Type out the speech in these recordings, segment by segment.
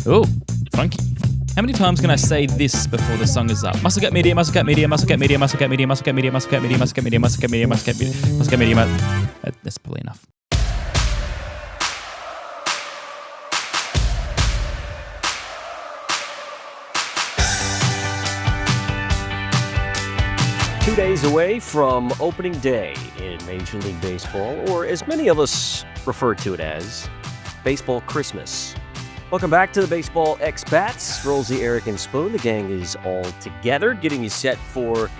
Oh, funky. How many times can I say this before the song is up? Muscle get media, muscle get media, muscle get media, muscle get media, muscle get media, muscle get media, muscle get media, muscle get media, muscle get media, muscle get media. That's probably enough. Two days away from opening day in Major League Baseball, or as many of us refer to it as, Baseball Christmas. Welcome back to the Baseball Expats. Rollsy, Eric, and Spoon. The gang is all together, getting you set for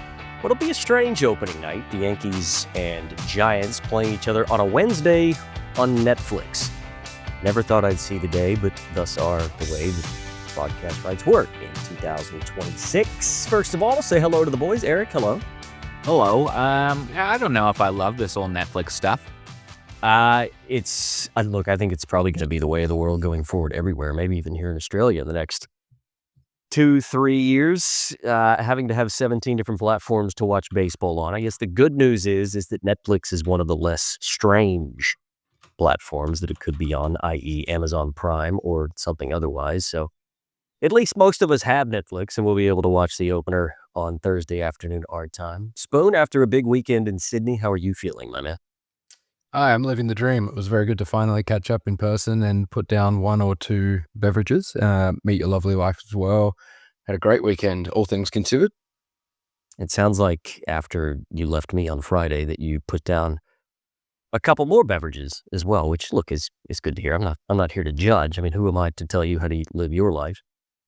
what'll be a strange opening night. The Yankees and Giants playing each other on a Wednesday on Netflix. Never thought I'd see the day, but thus are the way the broadcast rights work in 2026. First of all, say hello to the boys. Eric, hello. Hello. I don't know if I love this old Netflix stuff. Look, I think it's probably going to be the way of the world going forward everywhere, maybe even here in Australia in the next 2-3 years, having to have 17 different platforms to watch baseball on. I guess the good news is that Netflix is one of the less strange platforms that it could be on, i.e. Amazon Prime or something otherwise. So at least most of us have Netflix, and we'll be able to watch the opener on Thursday afternoon our time. Spoon, after a big weekend in Sydney, how are you feeling, my man? I'm living the dream. It was very good to finally catch up in person and put down one or two beverages, meet your lovely wife as well. Had a great weekend, all things considered. It sounds like after you left me on Friday that you put down a couple more beverages as well, which, look, is good to hear. I'm not here to judge. I mean, who am I to tell you how to live your life?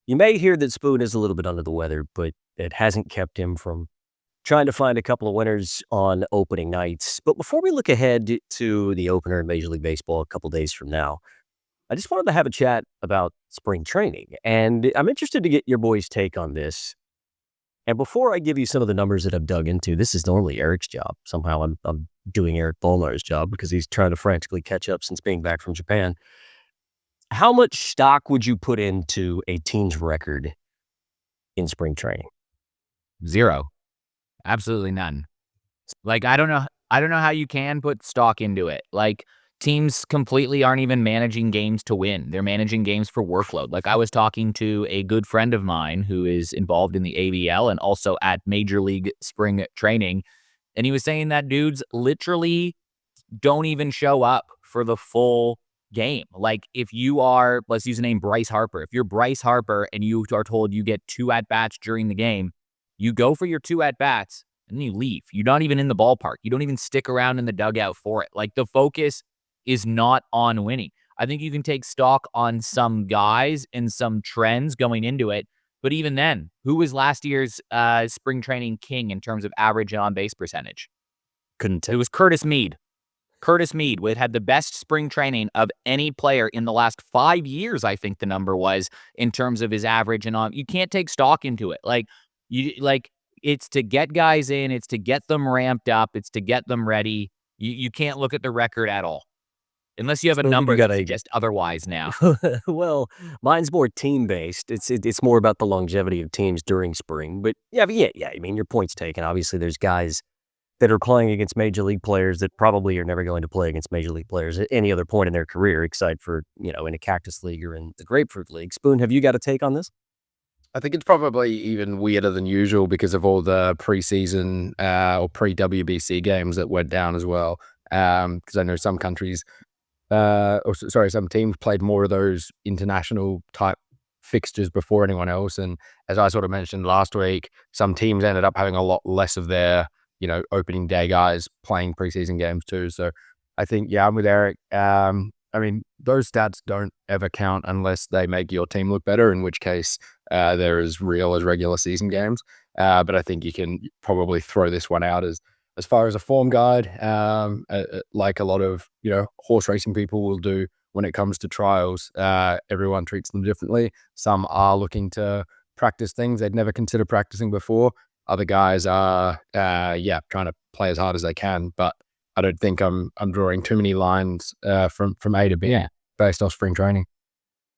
You may hear that Spoon is a little bit under the weather, but it hasn't kept him from trying to find a couple of winners on opening nights. But before we look ahead to the opener in Major League Baseball a couple days from now, I just wanted to have a chat about spring training. And I'm interested to get your boys' take on this. And before I give you some of the numbers that I've dug into, this is normally Eric's job. Somehow I'm doing Eric Bolnar's job because he's trying to frantically catch up since being back from Japan. How much stock would you put into a team's record in spring training? 0. Absolutely none. Like, I don't know how you can put stock into it. Like, teams completely aren't even managing games to win. They're managing games for workload. Like, I was talking to a good friend of mine who is involved in the ABL and also at Major League spring training. And he was saying that dudes literally don't even show up for the full game. Like, if you are, let's use the name Bryce Harper. If you're Bryce Harper and you are told you get 2 at-bats during the game, you go for your 2 at-bats and then you leave. You're not even in the ballpark. You don't even stick around in the dugout for it. Like, the focus is not on winning. I think you can take stock on some guys and some trends going into it. But even then, who was last year's spring training king in terms of average on-base percentage? It was Curtis Mead. Curtis Mead had the best spring training of any player in the last 5 years, I think the number was, in terms of his average and on. You can't take stock into it. It's to get guys in, it's to get them ramped up, it's to get them ready. You can't look at the record at all. Unless you have a number that suggests otherwise now. Well, mine's more team-based. It's more about the longevity of teams during spring. But yeah, I mean, your point's taken. Obviously, there's guys that are playing against Major League players that probably are never going to play against Major League players at any other point in their career, except for, in a Cactus League or in the Grapefruit League. Spoon, have you got a take on this? I think it's probably even weirder than usual because of all the preseason or pre-WBC games that went down as well. Because I know some countries, some teams played more of those international type fixtures before anyone else. And as I sort of mentioned last week, some teams ended up having a lot less of their, opening day guys playing preseason games too. So I think, yeah, I'm with Eric. I mean, those stats don't ever count unless they make your team look better, in which case they're as real as regular season games. But I think you can probably throw this one out as far as a form guide, like a lot of, horse racing people will do when it comes to trials. Everyone treats them differently. Some are looking to practice things they'd never considered practicing before. Other guys are, trying to play as hard as they can. But I don't think I'm drawing too many lines from A to B based off spring training.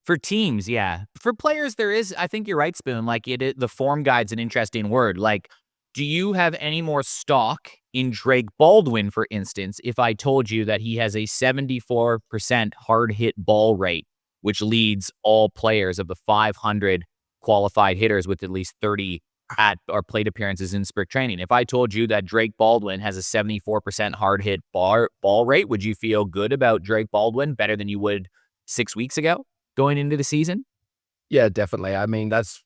For teams, yeah. For players, there is, I think you're right, Spoon. Like, the form guide's an interesting word. Like, do you have any more stock in Drake Baldwin, for instance, if I told you that he has a 74% hard hit ball rate which leads all players of the 500 qualified hitters with at least 30 at or plate appearances in spring training. If I told you that Drake Baldwin has a 74% hard hit ball rate, would you feel good about Drake Baldwin better than you would 6 weeks ago going into the season? Yeah, definitely. I mean, that's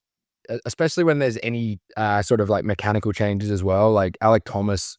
especially when there's any sort of like mechanical changes as well. Like Alec Thomas,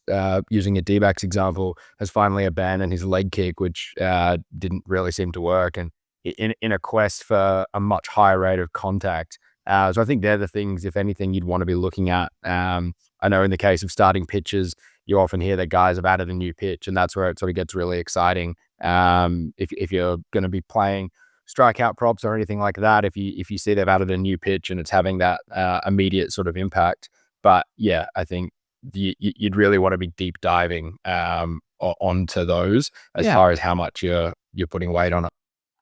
using a D-backs example, has finally abandoned his leg kick, which didn't really seem to work, and in a quest for a much higher rate of contact. So I think they're the things, if anything, you'd want to be looking at. I know in the case of starting pitchers, you often hear that guys have added a new pitch, and that's where it sort of gets really exciting. If you're going to be playing strikeout props or anything like that, if you see they've added a new pitch and it's having that immediate sort of impact. But yeah, I think you'd really want to be deep diving onto those as far as how much you're putting weight on it.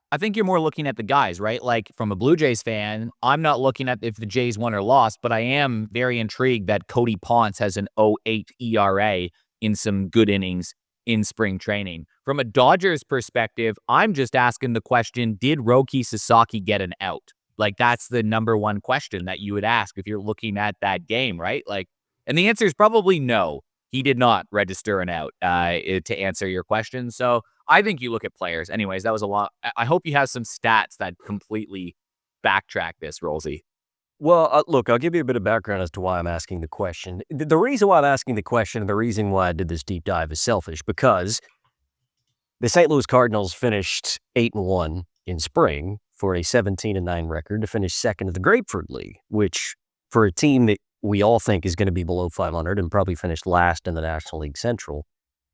I think you're more looking at the guys, right? Like from a Blue Jays fan, I'm not looking at if the Jays won or lost, but I am very intrigued that Cody Ponce has an 0.8 ERA in some good innings in spring training. From a Dodgers perspective, I'm just asking the question, did Roki Sasaki get an out? Like that's the number one question that you would ask if you're looking at that game, right? Like, and the answer is probably no. He did not register an out to answer your question. So I think you look at players. Anyways, that was a lot. I hope you have some stats that completely backtrack this, Rolsey. Well, look, I'll give you a bit of background as to why I'm asking the question. The reason why I'm asking the question and the reason why I did this deep dive is selfish, because the St. Louis Cardinals finished 8-1 in spring for a 17-9 record to finish second in the Grapefruit League, which for a team that we all think is going to be below 500 and probably finish last in the National League Central,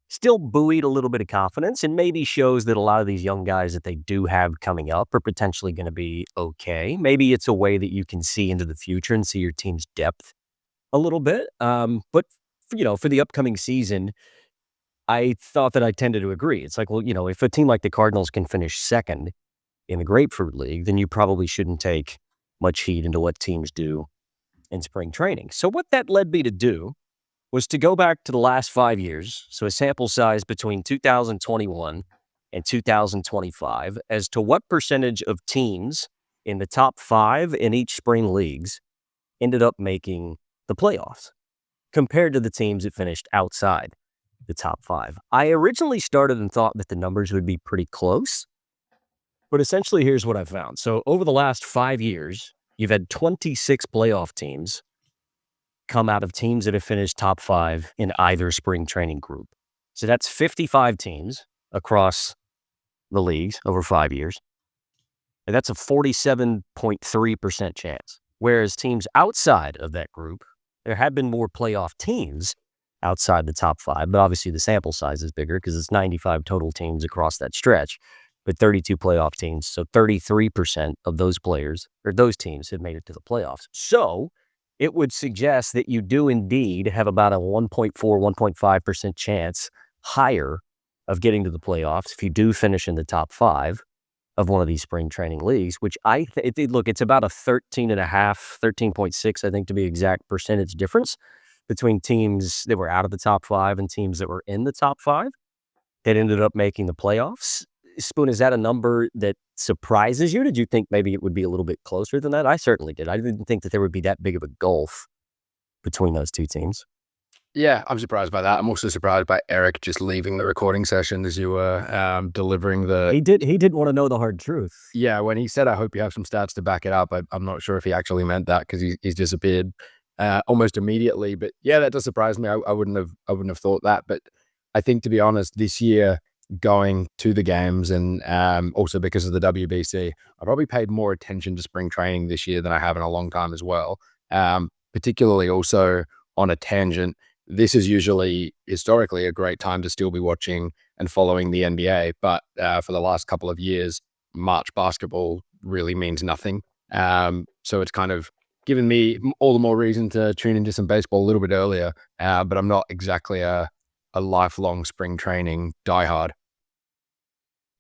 still buoyed a little bit of confidence and maybe shows that a lot of these young guys that they do have coming up are potentially going to be okay. Maybe it's a way that you can see into the future and see your team's depth a little bit. But, for the upcoming season, I thought that I tended to agree. It's like, well, if a team like the Cardinals can finish second in the Grapefruit League, then you probably shouldn't take much heed into what teams do in spring training. So what that led me to do was to go back to the last 5 years, so a sample size between 2021 and 2025, as to what percentage of teams in the top 5 in each spring leagues ended up making the playoffs, compared to the teams that finished outside the top 5. I originally started and thought that the numbers would be pretty close, but essentially here's what I found. So over the last 5 years, you've had 26 playoff teams come out of teams that have finished top 5 in either spring training group. So that's 55 teams across the leagues over 5 years. And that's a 47.3% chance. Whereas teams outside of that group, there have been more playoff teams outside the top 5, but obviously the sample size is bigger because it's 95 total teams across that stretch, but 32 playoff teams. So 33% of those players or those teams have made it to the playoffs. So it would suggest that you do indeed have about a 1.4, 1.5% chance higher of getting to the playoffs if you do finish in the top 5 of one of these spring training leagues, which look, it's about a 13.5, 13.6, I think to be exact, percentage difference between teams that were out of the top 5 and teams that were in the top 5 that ended up making the playoffs. Spoon, is that a number that surprises you? Did you think maybe it would be a little bit closer than that? I certainly did. I didn't think that there would be that big of a gulf between those two teams. Yeah, I'm surprised by that. I'm also surprised by Eric just leaving the recording session as you were delivering the... He didn't want to know the hard truth. Yeah, when he said, I hope you have some stats to back it up, I'm not sure if he actually meant that because he's disappeared almost immediately. But yeah, that does surprise me. I wouldn't have thought that. But I think, to be honest, this year, going to the games and also because of the WBC, I probably paid more attention to spring training this year than I have in a long time as well. Particularly also on a tangent, this is usually historically a great time to still be watching and following the NBA. But for the last couple of years, March basketball really means nothing. So it's kind of given me all the more reason to tune into some baseball a little bit earlier. But I'm not exactly a lifelong spring training diehard.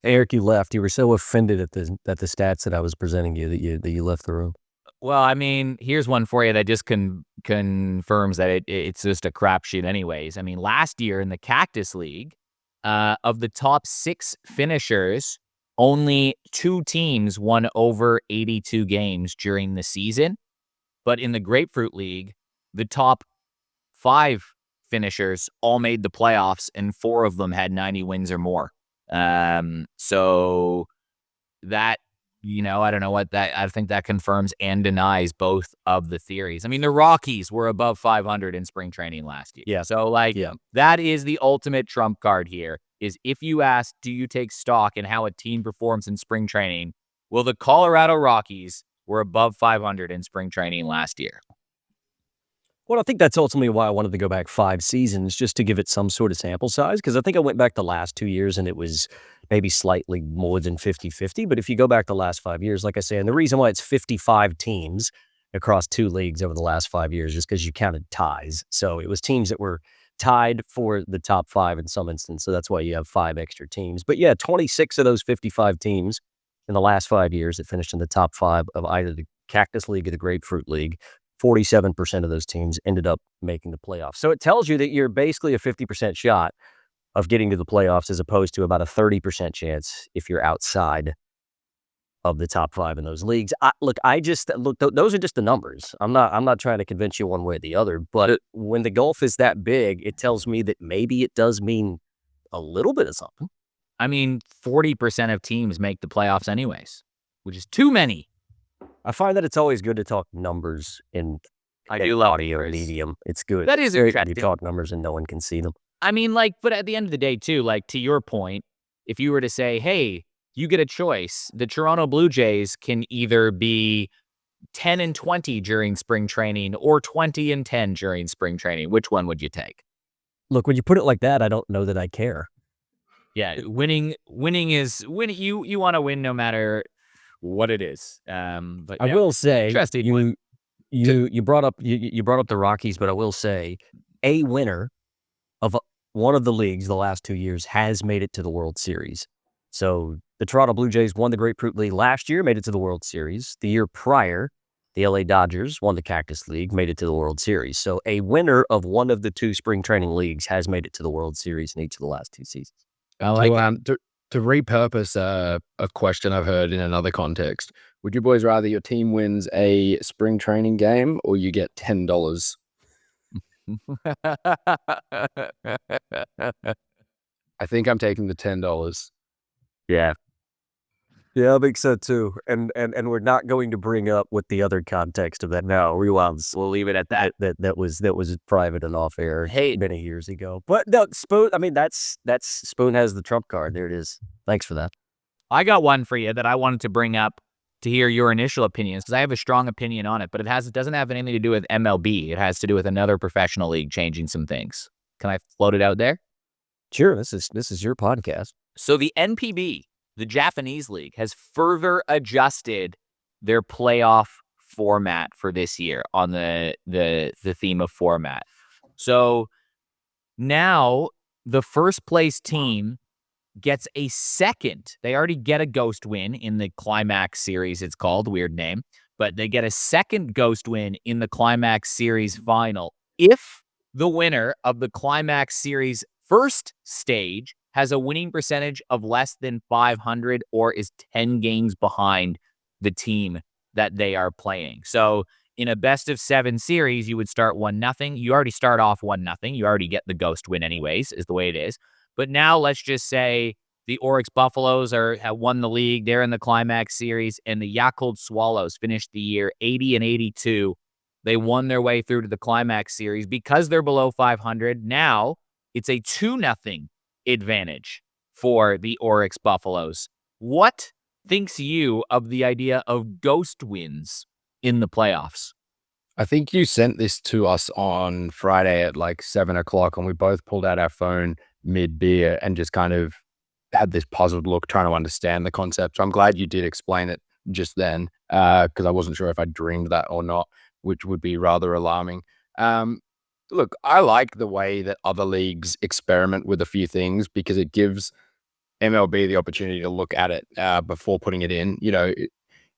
Eric, you left. You were so offended at the stats that I was presenting you that you left the room. Well, I mean, here's one for you that just confirms that it's just a crapshoot anyways. I mean, last year in the Cactus League, of the top 6 finishers only 2 teams won over 82 games during the season. But in the Grapefruit League, the top 5 finishers all made the playoffs, and 4 of them had 90 wins or more. So that, I don't know what that, I think that confirms and denies both of the theories. I mean, the Rockies were above 500 in spring training last year. Yeah. So that is the ultimate trump card here, is if you ask, do you take stock in how a team performs in spring training? Well, the Colorado Rockies were above 500 in spring training last year. Well, I think that's ultimately why I wanted to go back 5 seasons, just to give it some sort of sample size, because I think I went back the last 2 years and it was maybe slightly more than 50-50. But if you go back the last 5 years, like I say, and the reason why it's 55 teams across 2 leagues over the last 5 years is because you counted ties. So it was teams that were tied for the top 5 in some instance. So that's why you have 5 extra teams. But yeah, 26 of those 55 teams in the last 5 years that finished in the top 5 of either the Cactus League or the Grapefruit League, 47% of those teams ended up making the playoffs. So it tells you that you're basically a 50% shot of getting to the playoffs, as opposed to about a 30% chance if you're outside of the top 5 in those leagues. Those are just the numbers. I'm not trying to convince you one way or the other, but when the gulf is that big, it tells me that maybe it does mean a little bit of something. I mean, 40% of teams make the playoffs anyways, which is too many. I find that it's always good to talk numbers in audio medium. It's good. That is interesting. You talk numbers and no one can see them. I mean, but at the end of the day, too, to your point, if you were to say, hey, you get a choice, the Toronto Blue Jays can either be 10-20 during spring training or 20-10 during spring training. Which one would you take? Look, when you put it like that, I don't know that I care. Yeah, winning is winning. You want to win no matter what it is. But I will say, interesting. You brought up the Rockies, but I will say a winner of one of the leagues the last 2 years has made it to the World Series. So the Toronto Blue Jays won the Grapefruit League last year, made it to the World Series. The year prior, the LA Dodgers won the Cactus League, made it to the World Series. So a winner of one of the 2 spring training leagues has made it to the World Series in each of the last 2 seasons. I like to repurpose a question I've heard in another context. Would you boys rather your team wins a spring training game or you get $10? I think I'm taking the $10. Yeah. Yeah, I think so too. And we're not going to bring up what the other context of that now. We'll leave it at that. That was private and off air many years ago. But no, Spoon, I mean that's Spoon has the trump card. There it is. Thanks for that. I got one for you that I wanted to bring up to hear your initial opinions, because I have a strong opinion on it, but it doesn't have anything to do with MLB. It has to do with another professional league changing some things. Can I float it out there? Sure. This is your podcast. So the NPB, the Japanese league, has further adjusted their playoff format for this year on the theme of format. So now the first place team gets a second. They already get a ghost win in the Climax Series, it's called, weird name, but they get a second ghost win in the Climax Series final if the winner of the Climax Series first stage has a winning percentage of less than 500 or is 10 games behind the team that they are playing. So in a best of 7 series, you would start 1-0. You already start off 1-0. You already get the ghost win anyways, is the way it is. But now let's just say the Oryx Buffaloes have won the league. They're in the Climax Series, and the Yakult Swallows finished the year 80-82. They won their way through to the Climax Series because they're below 500. Now it's a 2-0 advantage for the Oryx Buffaloes. What thinks you of the idea of ghost wins in the playoffs? I think you sent this to us on Friday at like 7 o'clock, and we both pulled out our phone mid-beer and just kind of had this puzzled look trying to understand the concept. So I'm glad you did explain it just then, because I wasn't sure if I dreamed that or not, which would be rather alarming. Look, I like the way that other leagues experiment with a few things because it gives MLB the opportunity to look at it before putting it in.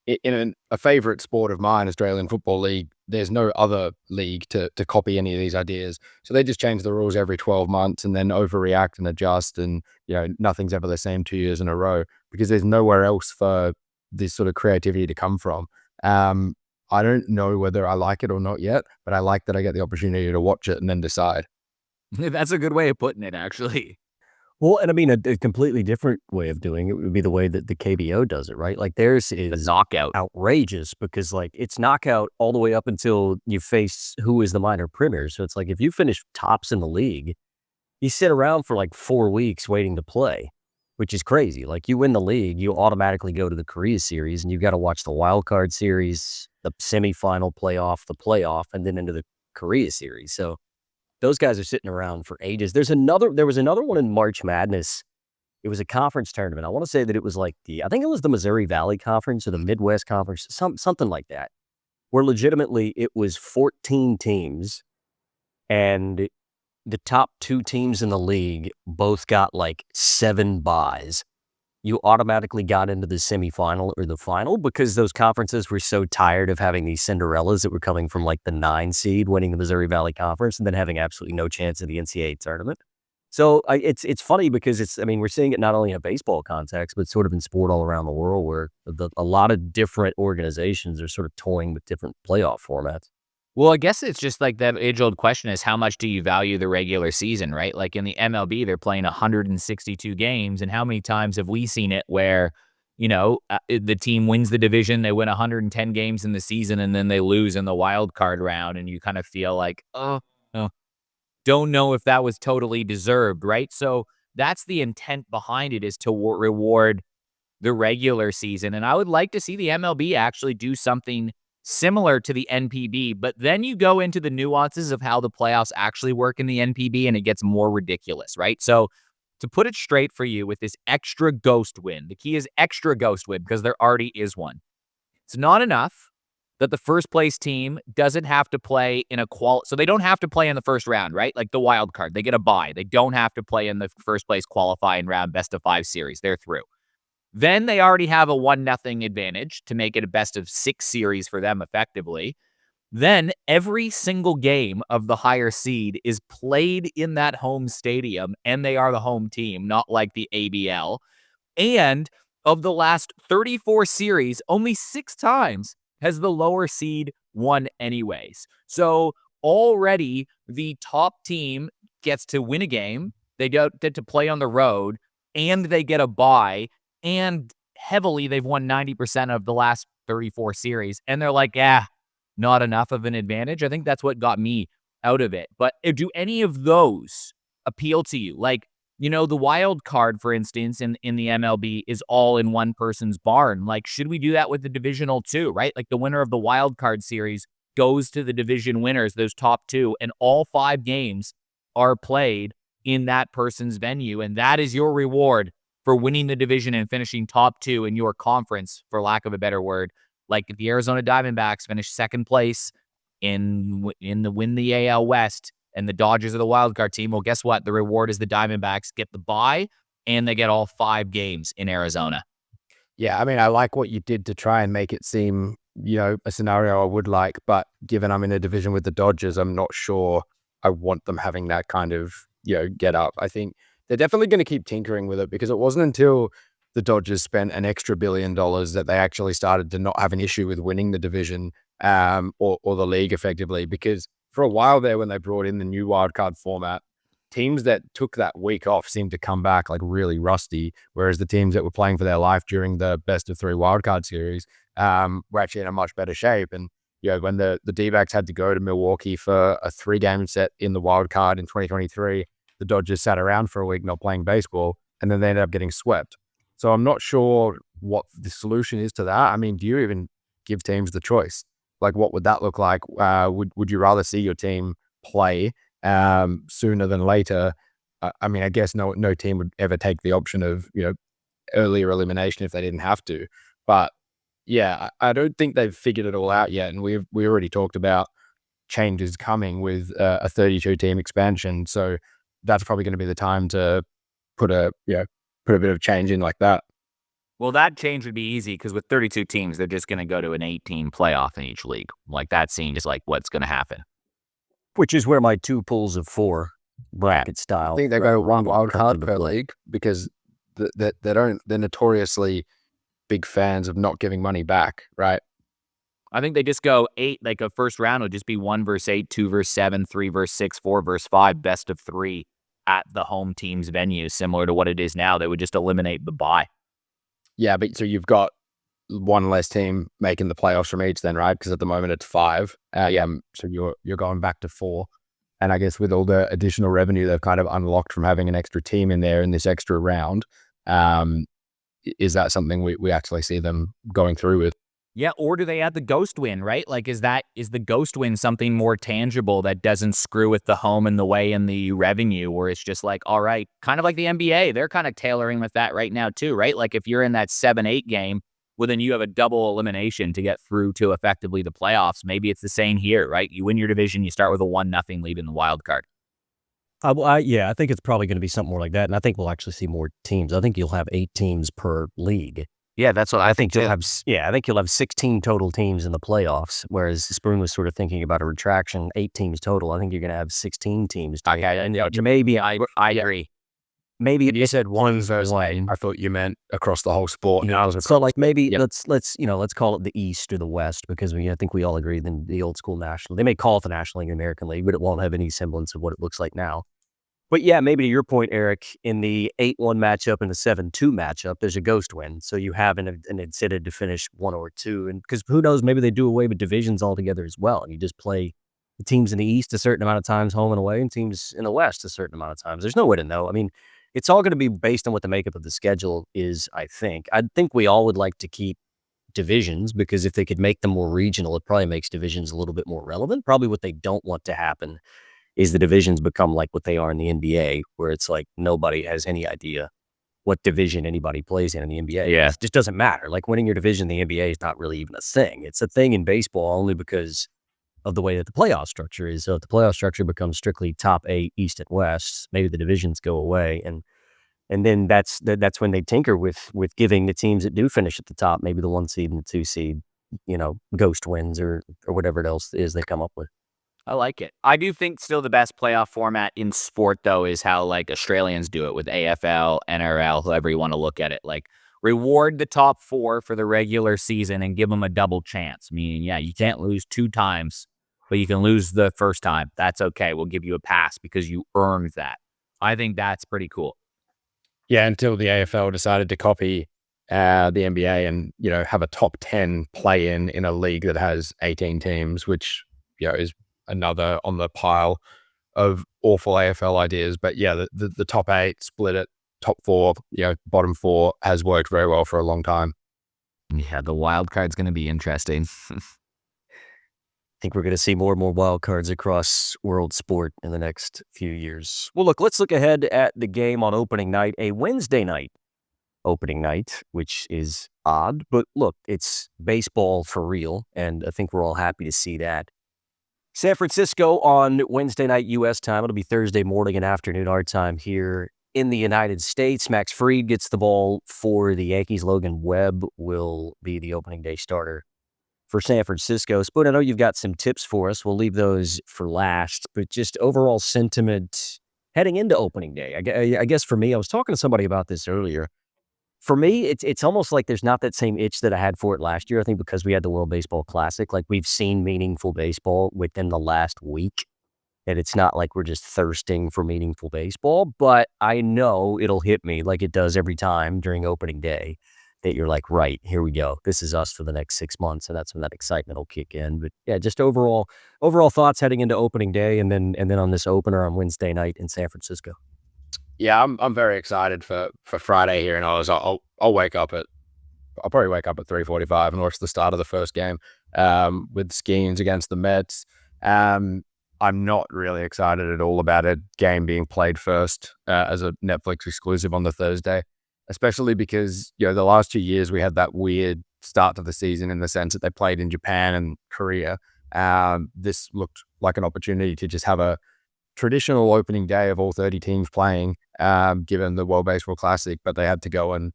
in a favorite sport of mine, Australian Football League, there's no other league to copy any of these ideas. So they just change the rules every 12 months and then overreact and adjust. And, nothing's ever the same 2 years in a row because there's nowhere else for this sort of creativity to come from. I don't know whether I like it or not yet, but I like that I get the opportunity to watch it and then decide. That's a good way of putting it, actually. Well, and I mean, a completely different way of doing it would be the way that the KBO does it, right? Like theirs The is knockout. outrageous because like it's knockout all the way up until you face who is the minor premier. So it's like if you finish tops in the league, you sit around for like 4 weeks waiting to play, which is crazy. Like you win the league, you automatically go to the Korea series and you've got to watch the wild card series, the semifinal playoff, the playoff, and then into the Korea series. So those guys are sitting around for ages. There was another one in March Madness. It was a conference tournament. I want to say that it was like I think it was the Missouri Valley Conference or the Midwest Conference, something like that, where legitimately it was 14 teams and the top 2 teams in the league both got like 7 byes. You automatically got into the semifinal or the final because those conferences were so tired of having these Cinderellas that were coming from like the 9 seed winning the Missouri Valley Conference and then having absolutely no chance in the NCAA tournament. So it's funny because we're seeing it not only in a baseball context, but sort of in sport all around the world where a lot of different organizations are sort of toying with different playoff formats. Well, I guess it's just like that age-old question is how much do you value the regular season, right? Like in the MLB, they're playing 162 games, and how many times have we seen it where, the team wins the division, they win 110 games in the season, and then they lose in the wild card round, and you kind of feel like, don't know if that was totally deserved, right? So that's the intent behind it is to reward the regular season, and I would like to see the MLB actually do something similar to the NPB, but then you go into the nuances of how the playoffs actually work in the NPB and it gets more ridiculous, right? So to put it straight for you with this extra ghost win, the key is extra ghost win because there already is one. It's not enough that the first place team doesn't have to play in a so they don't have to play in the first round, right? Like the wild card, they get a bye. They don't have to play in the first place qualifying round best of 5 series. They're through. Then they already have a 1-0 advantage to make it a best of 6 series for them effectively. Then every single game of the higher seed is played in that home stadium, and they are the home team, not like the ABL. And of the last 34 series, only 6 times has the lower seed won anyways. So already the top team gets to win a game. They get to play on the road, and they get a bye. And heavily, they've won 90% of the last 34 series. And they're like, not enough of an advantage. I think that's what got me out of it. But do any of those appeal to you? Like, the wild card, for instance, in the MLB is all in one person's barn. Like, should we do that with the divisional too, right? Like the winner of the wild card series goes to the division winners, those top 2, and all 5 games are played in that person's venue. And that is your reward for winning the division and finishing top 2 in your conference, for lack of a better word. Like if the Arizona Diamondbacks finish second place win the AL West and the Dodgers are the wildcard team, well, guess what? The reward is the Diamondbacks get the bye and they get all 5 games in Arizona. Yeah, I like what you did to try and make it seem, a scenario I would like, but given I'm in a division with the Dodgers, I'm not sure I want them having that kind of, get up. I think they're definitely going to keep tinkering with it because it wasn't until the Dodgers spent an extra $1 billion that they actually started to not have an issue with winning the division or the league effectively. Because for a while there, when they brought in the new wildcard format, teams that took that week off seemed to come back like really rusty, whereas the teams that were playing for their life during the best of 3 wildcard series were actually in a much better shape. And when the D-backs had to go to Milwaukee for a 3-game set in the wildcard in 2023, the Dodgers sat around for a week not playing baseball, and then they ended up getting swept. So I'm not sure what the solution is to that. Do you even give teams the choice? Like, what would that look like? Would you rather see your team play sooner than later? I guess no team would ever take the option of, earlier elimination if they didn't have to. But yeah, I don't think they've figured it all out yet. And we already talked about changes coming with a 32 team expansion. So that's probably going to be the time to put a bit of change in like that. Well, that change would be easy because with 32 teams, they're just going to go to an 18 playoff in each league. Like that seems like what's going to happen. Which is where my 2 pools of 4 bracket style. I think they go one wild card per league because they're notoriously big fans of not giving money back, right? I think they just go 8, like a first round would just be 1 versus 8, 2 versus 7, 3 versus 6, 4 versus 5, best of 3 at the home team's venue, similar to what it is now. They would just eliminate the bye. Yeah, but so you've got one less team making the playoffs from each then, right? Because at the moment it's 5. So you're going back to 4. And I guess with all the additional revenue they've kind of unlocked from having an extra team in there in this extra round, is that something we actually see them going through with? Yeah, or do they add the ghost win, right? Like, is the ghost win something more tangible that doesn't screw with the home and the way and the revenue, where it's just like, all right, kind of like the NBA, they're kind of tailoring with that right now too, right? Like if you're in that 7-8 game, well, then you have a double elimination to get through to effectively the playoffs. Maybe it's the same here, right? You win your division, you start with a 1-0 lead in the wild card. I think it's probably going to be something more like that, and I think we'll actually see more teams. I think you'll have 8 teams per league. Yeah, that's what I think. I think you'll have 16 total teams in the playoffs, whereas Spoon was sort of thinking about a retraction, 8 teams total. I think you're going to have 16 teams. Okay, and maybe I agree. Maybe you said one versus one. I thought you meant across the whole sport. So like maybe let's call it the East or the West, because I think we all agree then the old school National. They may call it the National League, American League, but it won't have any semblance of what it looks like now. But yeah, maybe to your point, Eric, in the 8-1 matchup and the 7-2 matchup, there's a ghost win. So you have an incentive to finish 1 or 2. And because who knows, maybe they do away with divisions altogether as well. And you just play the teams in the East a certain amount of times home and away and teams in the West a certain amount of times. There's no way to know. I mean, it's all going to be based on what the makeup of the schedule is, I think. I think we all would like to keep divisions because if they could make them more regional, it probably makes divisions a little bit more relevant. Probably what they don't want to happen is the divisions become like what they are in the NBA, where it's like nobody has any idea what division anybody plays in the NBA. Yeah. It just doesn't matter. Like winning your division in the NBA is not really even a thing. It's a thing in baseball only because of the way that the playoff structure is. So if the playoff structure becomes strictly top 8 East and West, maybe the divisions go away. And then that's when they tinker with giving the teams that do finish at the top, maybe the 1 seed and the 2 seed, ghost wins or whatever else is they come up with. I like it. I do think still the best playoff format in sport, though, is how like Australians do it with AFL, NRL, whoever you want to look at it. Like reward the top 4 for the regular season and give them a double chance. Meaning, yeah, you can't lose 2 times, but you can lose the first time. That's okay. We'll give you a pass because you earned that. I think that's pretty cool. Yeah, until the AFL decided to copy the NBA and, have a top 10 play in a league that has 18 teams, which, is another on the pile of awful AFL ideas. But yeah, the top 8 split it, top 4, bottom 4 has worked very well for a long time. Yeah, the wild card's going to be interesting. I think we're going to see more and more wild cards across world sport in the next few years. Well, let's look ahead at the game on opening night, a Wednesday night opening night, which is odd, but look, it's baseball for real, and I think we're all happy to see that. San Francisco on Wednesday night U.S. time. It'll be Thursday morning and afternoon our time here in the United States. Max Fried gets the ball for the Yankees. Logan Webb will be the opening day starter for San Francisco. Spoon, I know you've got some tips for us. We'll leave those for last, but just overall sentiment heading into opening day. I guess for me, I was talking to somebody about this earlier. For me, it's almost like there's not that same itch that I had for it last year. I think because we had the World Baseball Classic, like we've seen meaningful baseball within the last week, and it's not like we're just thirsting for meaningful baseball, but I know it'll hit me like it does every time during opening day that you're like, right, here we go. This is us for the next 6 months, and that's when that excitement will kick in. But yeah, just overall thoughts heading into opening day and then on this opener on Wednesday night in San Francisco. Yeah, I'm very excited for Friday here in Oz. I'll probably wake up at 3:45 and watch the start of the first game with Skeens against the Mets. I'm not really excited at all about a game being played first as a Netflix exclusive on the Thursday, especially because the last 2 years we had that weird start to the season in the sense that they played in Japan and Korea. This looked like an opportunity to just have a traditional opening day of all 30 teams playing, given the World Baseball Classic, but they had to go and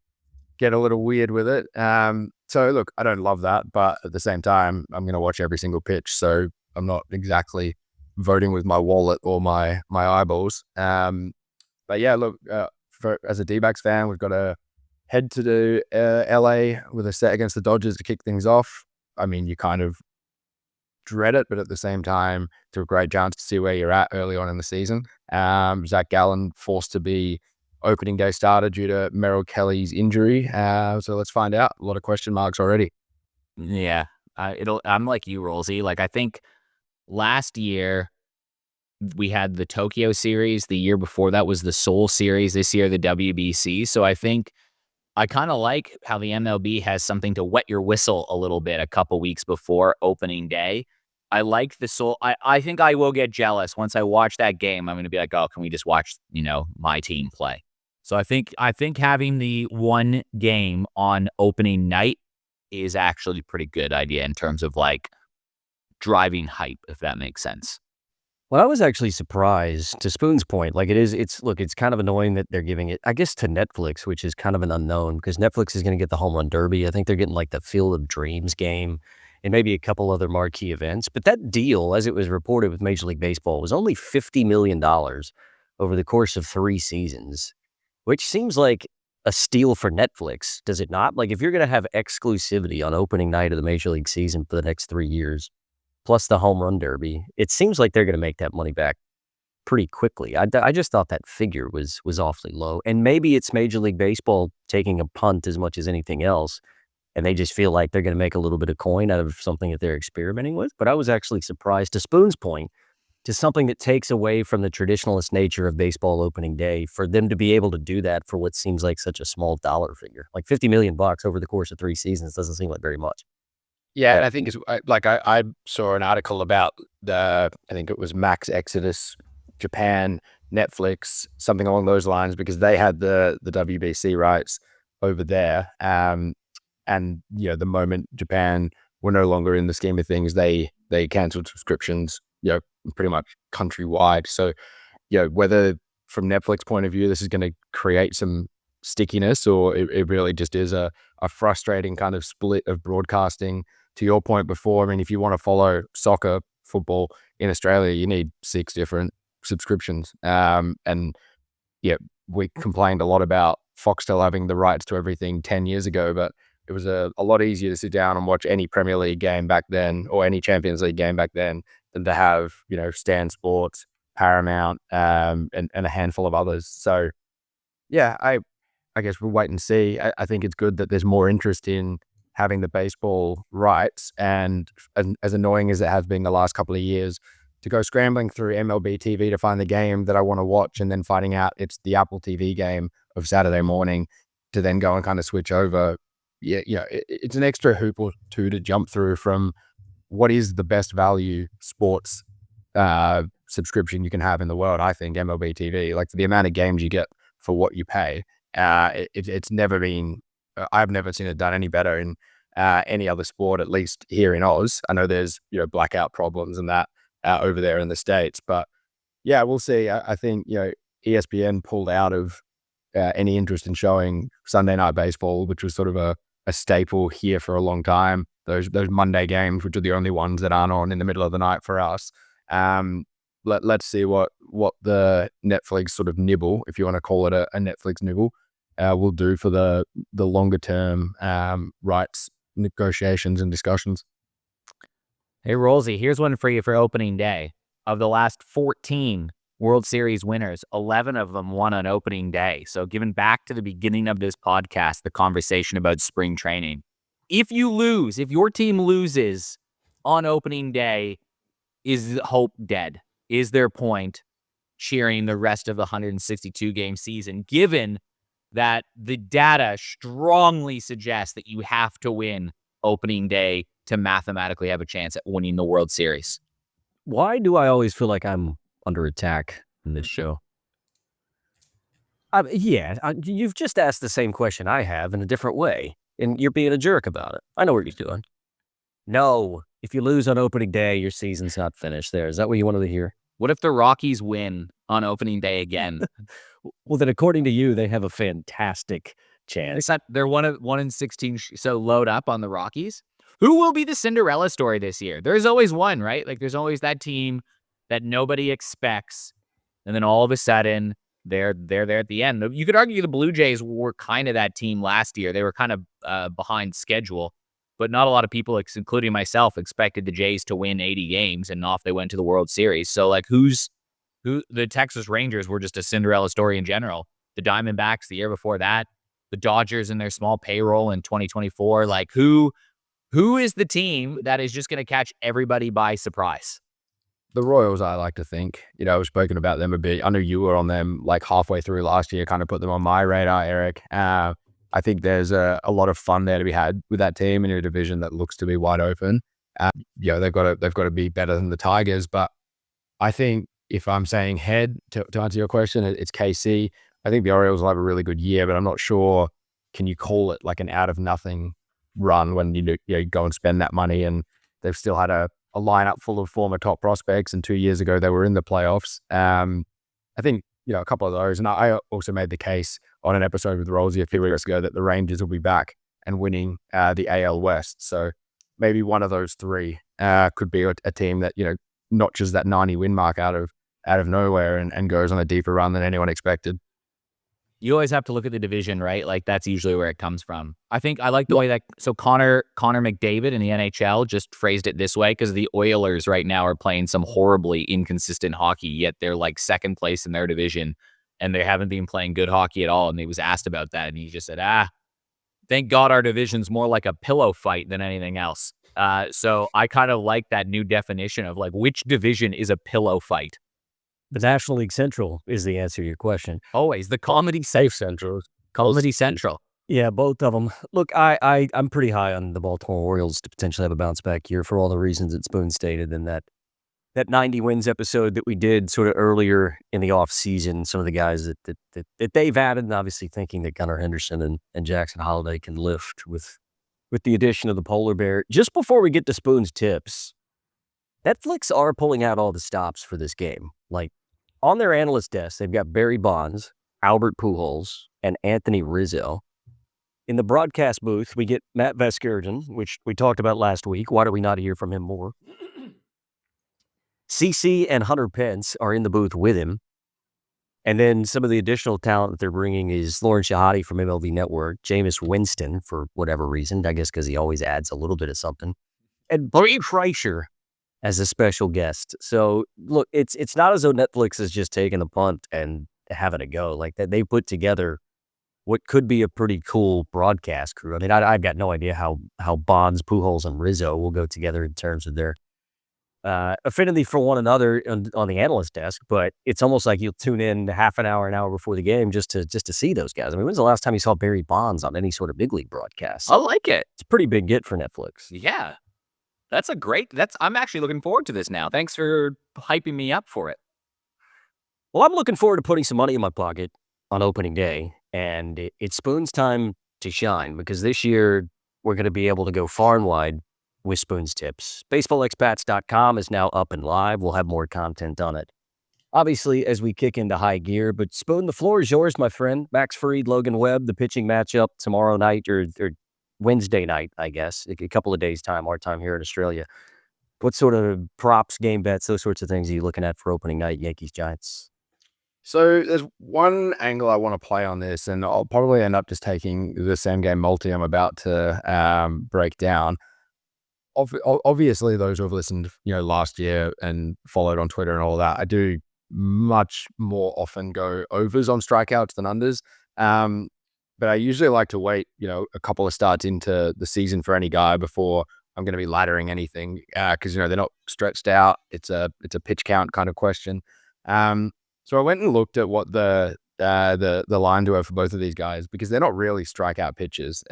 get a little weird with it. So look, I don't love that, but at the same time, I'm going to watch every single pitch. So I'm not exactly voting with my wallet or my eyeballs. But yeah, look, as a D-backs fan, we've got to head to the LA with a set against the Dodgers to kick things off. I mean, you kind of dread it, but at the same time, it's a great chance to see where you're at early on in the season. Zach Gallen forced to be opening day starter due to Merrill Kelly's injury. So let's find out. A lot of question marks already. Yeah, I'm like you, Rolsey. Like, I think last year we had the Tokyo series. The year before that was the Seoul series. This year, the WBC. So I think I kind of like how the MLB has something to wet your whistle a little bit a couple weeks before opening day. I like the Seoul. I think I will get jealous once I watch that game. I'm going to be like, oh, can we just watch, my team play? So I think having the one game on opening night is actually a pretty good idea in terms of like driving hype, if that makes sense. Well, I was actually surprised, to Spoon's point. Like, it's kind of annoying that they're giving it, I guess, to Netflix, which is kind of an unknown, because Netflix is going to get the Home Run Derby. I think they're getting like the Field of Dreams game and maybe a couple other marquee events. But that deal, as it was reported with Major League Baseball, was only $50 million over the course of 3 seasons, which seems like a steal for Netflix, does it not? Like, if you're going to have exclusivity on opening night of the Major League season for the next 3 years, plus the Home Run Derby, it seems like they're going to make that money back pretty quickly. I just thought that figure was awfully low. And maybe it's Major League Baseball taking a punt as much as anything else, and they just feel like they're going to make a little bit of coin out of something that they're experimenting with. But I was actually surprised, to Spoon's point, to something that takes away from the traditionalist nature of baseball opening day, for them to be able to do that for what seems like such a small dollar figure. Like $50 million over the course of 3 seasons doesn't seem like very much. Yeah, and I think it's like I saw an article about I think it was Max Exodus, Japan, Netflix, something along those lines, because they had the WBC rights over there. And the moment Japan were no longer in the scheme of things, they canceled subscriptions, pretty much countrywide. So, whether from Netflix point of view, this is going to create some stickiness, or it really just is a frustrating kind of split of broadcasting. To your point before, I mean, if you want to follow soccer, football in Australia, you need 6 different subscriptions. And yeah, we complained a lot about Foxtel having the rights to everything 10 years ago, but it was a lot easier to sit down and watch any Premier League game back then, or any Champions League game back then, than to have, Stan Sports, Paramount, and a handful of others. So yeah, I guess we'll wait and see. I think it's good that there's more interest in having the baseball rights, and as annoying as it has been the last couple of years, to go scrambling through MLB TV to find the game that I want to watch, and then finding out it's the Apple TV game of Saturday morning, to then go and kind of switch over. It's an extra hoop or two to jump through from what is the best value sports subscription you can have in the world. I think MLB TV, like, for the amount of games you get for what you pay, it's never been, I've never seen it done any better in any other sport, at least here in Oz. I know there's blackout problems and that over there in the States, but yeah, we'll see. I think ESPN pulled out of any interest in showing Sunday Night Baseball, which was sort of a staple here for a long time. Those Monday games, which are the only ones that aren't on in the middle of the night for us. Let's see what the Netflix sort of nibble, if you want to call it a Netflix nibble, will do for the longer term rights negotiations and discussions. Hey, Rolsey, here's one for you for opening day. Of the last 14 World Series winners, 11 of them won on opening day. So given back to the beginning of this podcast, the conversation about spring training, if your team loses on opening day, is hope dead? Is there point cheering the rest of the 162 game season, given that the data strongly suggests that you have to win opening day to mathematically have a chance at winning the World Series? Why do I always feel like I'm under attack in this show? You've just asked the same question I have in a different way, and you're being a jerk about it. I know what you're doing. No, if you lose on opening day, your season's not finished there. Is that what you wanted to hear? What if the Rockies win on opening day again? Well, then according to you, they have a fantastic chance. They're 1-16, so load up on the Rockies. Who will be the Cinderella story this year? There's always one, right? Like there's always that team that nobody expects, and then all of a sudden they're there at the end. You could argue the Blue Jays were kind of that team last year. They were kind of behind schedule, but not a lot of people, including myself, expected the Jays to win 80 games, and off they went to the World Series. So like who the Texas Rangers were just a Cinderella story in general. The Diamondbacks the year before that, the Dodgers and their small payroll in 2024. Like who is the team that is just going to catch everybody by surprise? The Royals, I like to think. I've spoken about them a bit. I know you were on them like halfway through last year, kind of put them on my radar, Eric. I think there's a lot of fun there to be had with that team in a division that looks to be wide open. They've got to be better than the Tigers, but I think if I'm saying head to answer your question, it's KC. I think the Orioles will have a really good year, but I'm not sure. Can you call it like an out of nothing run when you go and spend that money? And they've still had a lineup full of former top prospects, and 2 years ago they were in the playoffs. I think a couple of those, and I also made the case on an episode with Rolsey a few weeks ago that the Rangers will be back and winning the AL West. So maybe one of those three could be a team that notches that 90 win mark out of nowhere and goes on a deeper run than anyone expected. You always have to look at the division, right? Like that's usually where it comes from. I think I like the way that, so Connor McDavid in the NHL just phrased it this way, because the Oilers right now are playing some horribly inconsistent hockey, yet they're like second place in their division and they haven't been playing good hockey at all. And he was asked about that and he just said, thank God our division's more like a pillow fight than anything else. So I kind of like that new definition of like, which division is a pillow fight? The National League Central is the answer to your question. Always the comedy Safe Central. Comedy Central. Yeah, both of them. Look, I'm pretty high on the Baltimore Orioles to potentially have a bounce back year for all the reasons that Spoon stated, and that 90 wins episode that we did sort of earlier in the off season. Some of the guys that they've added, and obviously thinking that Gunnar Henderson and Jackson Holiday can lift with the addition of the polar bear. Just before we get to Spoon's tips, Netflix are pulling out all the stops for this game. Like, on their analyst desk, they've got Barry Bonds, Albert Pujols, and Anthony Rizzo. In the broadcast booth, we get Matt Vasgersian, which we talked about last week. Why do we not hear from him more? CC and Hunter Pence are in the booth with him. And then some of the additional talent that they're bringing is Lauren Shahadi from MLB Network, Jameis Winston for whatever reason, I guess because he always adds a little bit of something, and Bree Kreischer as a special guest. So look, it's not as though Netflix is just taking a punt and having a go. Like that, they put together what could be a pretty cool broadcast crew. I mean, I've got no idea how Bonds, Pujols, and Rizzo will go together in terms of their affinity for one another on the analyst desk, but it's almost like you'll tune in half an hour before the game just to see those guys. I mean, when's the last time you saw Barry Bonds on any sort of big league broadcast? I like it. It's a pretty big get for Netflix. Yeah. I'm actually looking forward to this now. Thanks for hyping me up for it. Well, I'm looking forward to putting some money in my pocket on opening day, and it's Spoon's time to shine, because this year we're going to be able to go far and wide with Spoon's tips. BaseballExpats.com is now up and live. We'll have more content on it, obviously, as we kick into high gear. But Spoon, the floor is yours, my friend. Max Fried, Logan Webb, the pitching matchup tomorrow night, or Wednesday night, I guess, a couple of days' time, our time here in Australia. What sort of props, game bets, those sorts of things are you looking at for opening night, Yankees-Giants? So there's one angle I want to play on this, and I'll probably end up just taking the same game multi I'm about to break down. Obviously, those who have listened, last year and followed on Twitter and all that, I do much more often go overs on strikeouts than unders. But I usually like to wait, a couple of starts into the season for any guy before I'm going to be laddering anything, because they're not stretched out. It's a pitch count kind of question. So I went and looked at what the line do for both of these guys, because they're not really strikeout pitchers.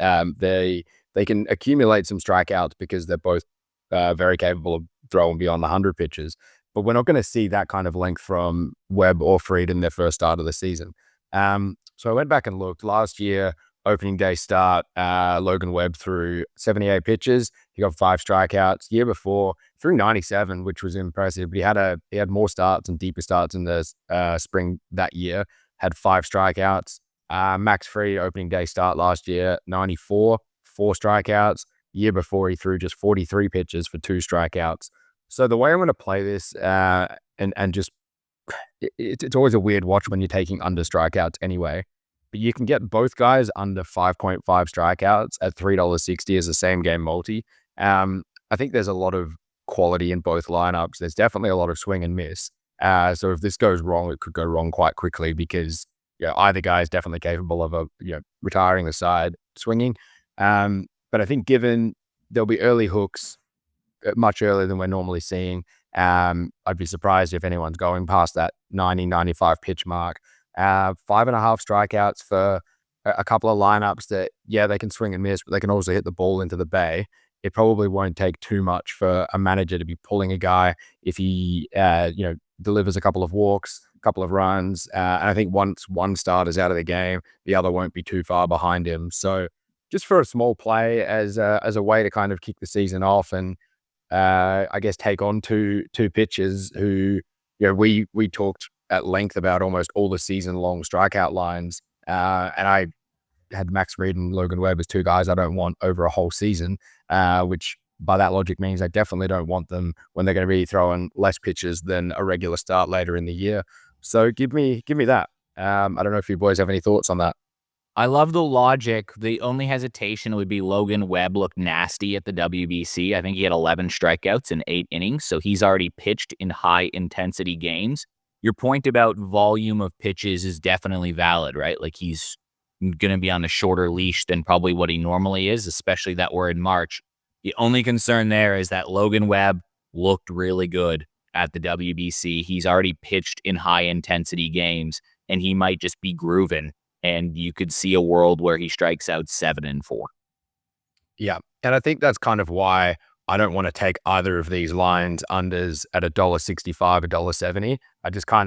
They can accumulate some strikeouts because they're both very capable of throwing beyond the 100 pitches. But we're not going to see that kind of length from Webb or Fried in their first start of the season. So I went back and looked. Last year, opening day start, Logan Webb threw 78 pitches. He got 5 strikeouts. Year before, threw 97, which was impressive. But he had more starts and deeper starts in the spring that year. Had 5 strikeouts. Max Fried opening day start last year, 94, 4 strikeouts. Year before, he threw just 43 pitches for 2 strikeouts. So the way I'm going to play this, and just it's always a weird watch when you're taking under strikeouts anyway. But you can get both guys under 5.5 strikeouts at $3.60 as a same game multi. I think there's a lot of quality in both lineups. There's definitely a lot of swing and miss. So if this goes wrong, it could go wrong quite quickly because either guy is definitely capable of retiring the side swinging. But I think given there'll be early hooks much earlier than we're normally seeing, I'd be surprised if anyone's going past that 90, 95 pitch mark. 5.5 strikeouts for a couple of lineups that, they can swing and miss, but they can also hit the ball into the bay. It probably won't take too much for a manager to be pulling a guy if he, delivers a couple of walks, a couple of runs. And I think once one starter's out of the game, the other won't be too far behind him. So just for a small play as a way to kind of kick the season off and I guess take on two pitchers who, we talked at length about almost all the season long strikeout lines. And I had Max Fried and Logan Webb as 2 guys I don't want over a whole season, which by that logic means I definitely don't want them when they're going to be throwing less pitches than a regular start later in the year. So give me that. I don't know if you boys have any thoughts on that. I love the logic. The only hesitation would be Logan Webb looked nasty at the WBC. I think he had 11 strikeouts in 8 innings, so he's already pitched in high-intensity games. Your point about volume of pitches is definitely valid, right? Like he's going to be on a shorter leash than probably what he normally is, especially that we're in March. The only concern there is that Logan Webb looked really good at the WBC. He's already pitched in high-intensity games, and he might just be grooving. And you could see a world where he strikes out 7 and 4. Yeah. And I think that's kind of why I don't want to take either of these lines unders at $1.65, $1.70.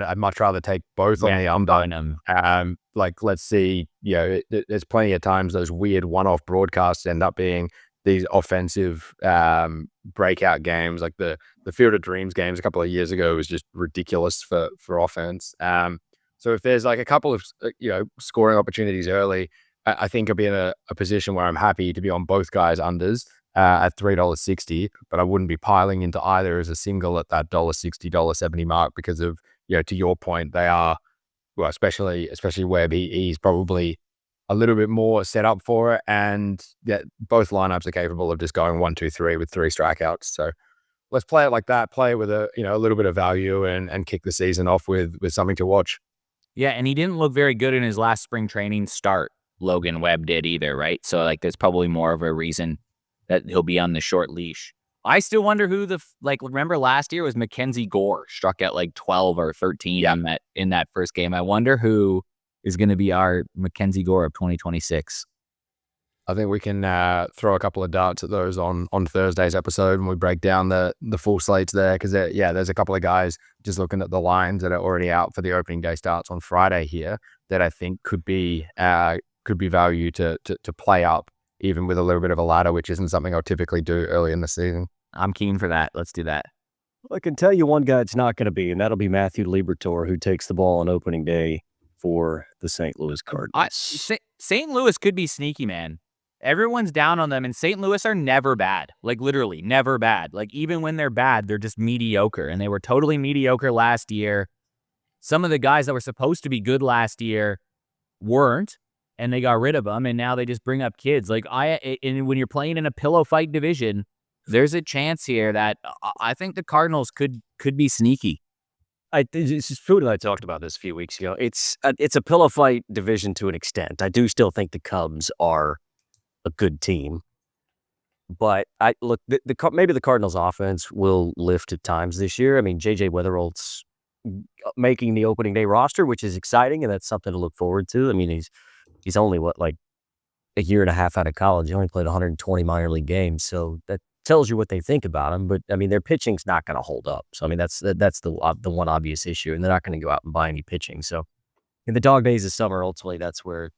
I'd much rather take both on the under. Like, let's see, there's plenty of times those weird one-off broadcasts end up being these offensive breakout games. Like the Field of Dreams games a couple of years ago was just ridiculous for offense. So if there's like a couple of, scoring opportunities early, I think I'll be in a position where I'm happy to be on both guys unders at $3.60, but I wouldn't be piling into either as a single at that $1.60, $1.70 mark because of, to your point, they are, well, especially Webb, he's probably a little bit more set up for it. And both lineups are capable of just going 1, 2, 3 with 3 strikeouts. So let's play it like that, play with a little bit of value and kick the season off with something to watch. Yeah, and he didn't look very good in his last spring training start. Logan Webb did either, right? So like there's probably more of a reason that he'll be on the short leash. I still wonder who remember last year was Mackenzie Gore, struck out like 12 or 13 in that first game. I wonder who is going to be our Mackenzie Gore of 2026. I think we can throw a couple of darts at those on Thursday's episode when we break down the full slates there. Because there's a couple of guys just looking at the lines that are already out for the opening day starts on Friday here that I think could be value to play up even with a little bit of a ladder, which isn't something I'll typically do early in the season. I'm keen for that. Let's do that. Well, I can tell you one guy it's not going to be, and that'll be Matthew Liberatore, who takes the ball on opening day for the St. Louis Cardinals. St. Louis could be sneaky, man. Everyone's down on them, and St. Louis are never bad. Like, literally, never bad. Like, even when they're bad, they're just mediocre, and they were totally mediocre last year. Some of the guys that were supposed to be good last year weren't, and they got rid of them, and now they just bring up kids. Like, and when you're playing in a pillow fight division, there's a chance here that I think the Cardinals could be sneaky. It's just Food and I talked about this a few weeks ago. It's a pillow fight division to an extent. I do still think the Cubs are a good team, but maybe the Cardinals offense will lift at times this year. I mean, JJ Weatherall's making the opening day roster, which is exciting, and that's something to look forward to. I mean, he's only like a year and a half out of college. He only played 120 minor league games, so that tells you what they think about him. But I mean, their pitching's not going to hold up. So I mean, that's the one obvious issue, and they're not going to go out and buy any pitching. So in the dog days of summer, ultimately, that's where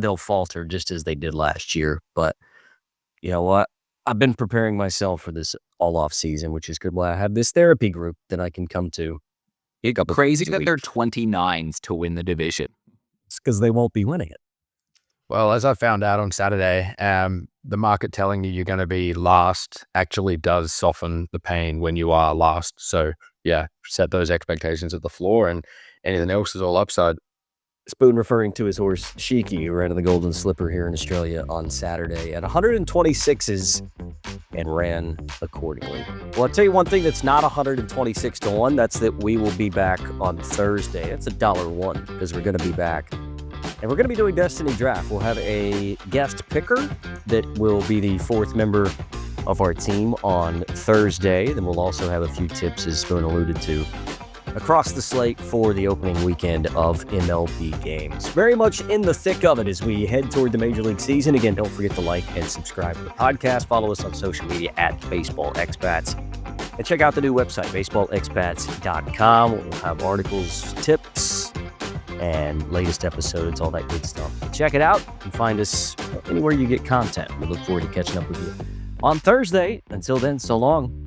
they'll falter, just as they did last year. But you know what? I've been preparing myself for this all off season, which is good. Well, I have this therapy group that I can come to. It's crazy that they're 29s to win the division. It's because they won't be winning it. Well, as I found out on Saturday, the market telling you're going to be last actually does soften the pain when you are last. So yeah, set those expectations at the floor, and anything else is all upside. Spoon referring to his horse Shiki, who ran in the Golden Slipper here in Australia on Saturday at 126s and ran accordingly. Well, I'll tell you one thing that's not 126 to 1. That's that we will be back on Thursday. It's $1 because we're going to be back. And we're going to be doing Destiny Draft. We'll have a guest picker that will be the fourth member of our team on Thursday. Then we'll also have a few tips, as Spoon alluded to, across the slate for the opening weekend of MLB games. Very much in the thick of it as we head toward the Major League season. Again, don't forget to like and subscribe to the podcast. Follow us on social media at Baseball Expats. And check out the new website, baseballexpats.com. We'll have articles, tips, and latest episodes, all that good stuff. Check it out and find us anywhere you get content. We look forward to catching up with you on Thursday. Until then, so long.